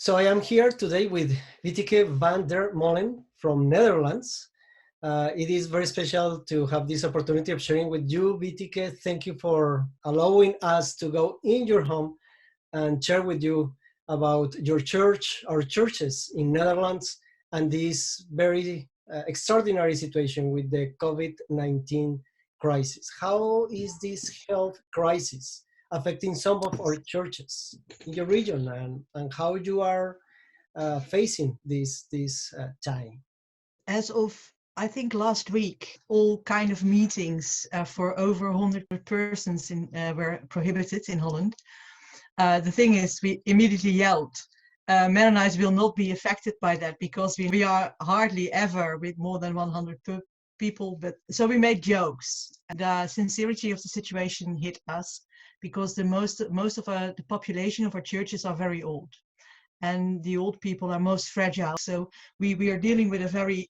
So I am here today with Wieteke van der Molen from Netherlands. It is very special to have this opportunity of sharing with you, Wieteke. Thank you for allowing us to go in your home and share with you about your church, our churches in Netherlands, and this very extraordinary situation with the COVID-19 crisis. How is this health crisis affecting some of our churches in your region, and how you are facing this time? As of I think last week, all kind of meetings for over 100 persons were prohibited in Holland. The thing is, we immediately yelled, Mennonites will not be affected by that because we are hardly ever with more than 100 people. But so we made jokes. The sincerity of the situation hit us because the most of the population of our churches are very old. And the old people are most fragile. So we are dealing with a very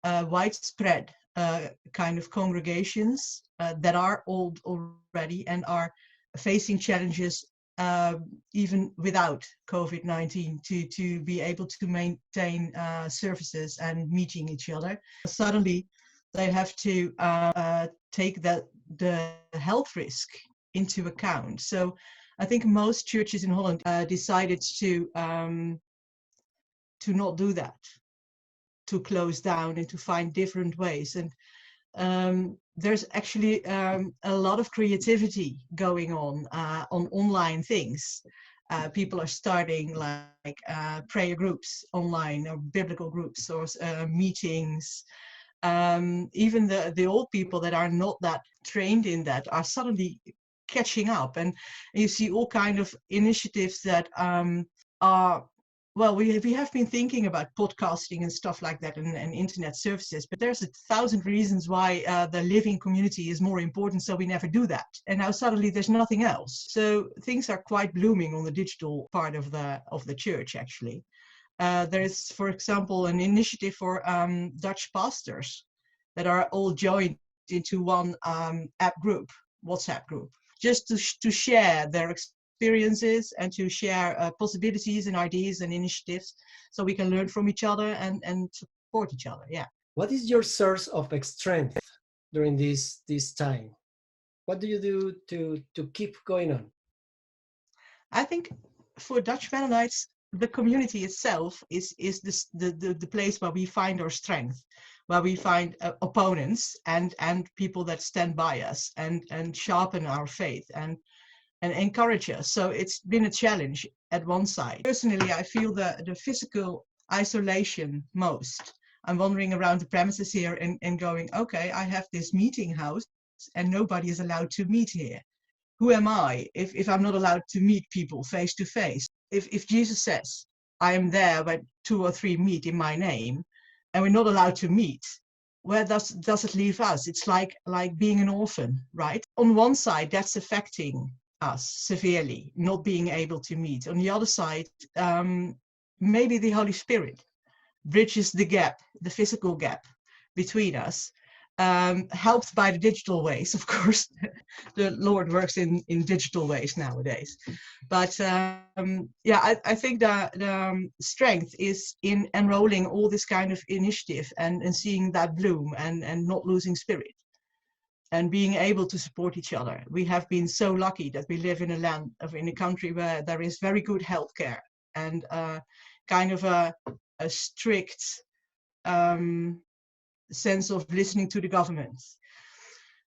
widespread kind of congregations that are old already and are facing challenges even without COVID-19 to be able to maintain services and meeting each other. Suddenly they have to take the health risk into account. So I think most churches in Holland decided to not do that, to close down and to find different ways. And there's actually a lot of creativity going on online things. People are starting like prayer groups online, or biblical groups, or meetings. Even the old people that are not that trained in that are suddenly catching up, and you see all kind of initiatives that are, well, we have been thinking about podcasting and stuff like that, and internet services, but there's 1,000 reasons why the living community is more important, so we never do that. And now suddenly there's nothing else. So things are quite blooming on the digital part of the church, actually. There is, for example, an initiative for Dutch pastors that are all joined into one WhatsApp group, just to share their experiences and to share possibilities and ideas and initiatives, so we can learn from each other and support each other. Yeah. What is your source of strength during this time? What do you do to keep going on? I think for Dutch Mennonites, the community itself is the place where we find our strength, where we find opponents and people that stand by us and sharpen our faith and encourage us. So it's been a challenge at one side. Personally, I feel the physical isolation most. I'm wandering around the premises here and going, okay, I have this meeting house and nobody is allowed to meet here. Who am I if I'm not allowed to meet people face to face? If Jesus says, I am there where 2 or 3 meet in my name, and we're not allowed to meet, where does it leave us? It's like being an orphan, right? On one side, that's affecting us severely, not being able to meet. On the other side, maybe the Holy Spirit bridges the gap, the physical gap between us, helped by the digital ways, of course. The Lord works in digital ways nowadays. But yeah, I think the strength is in enrolling all this kind of initiative and seeing that bloom and not losing spirit and being able to support each other. We have been so lucky that we live in a country where there is very good healthcare and kind of a strict sense of listening to the government.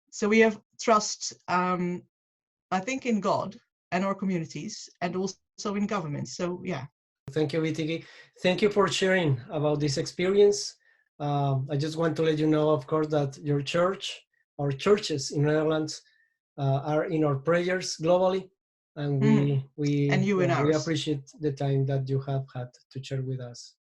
So we have trust, I think, in God and our communities, and also in government. So yeah. Thank you, Wieteke. Thank you for sharing about this experience. I just want to let you know, of course, that your church, our churches in Netherlands, are in our prayers globally, and we and you and we ours. appreciate the time that you have had to share with us.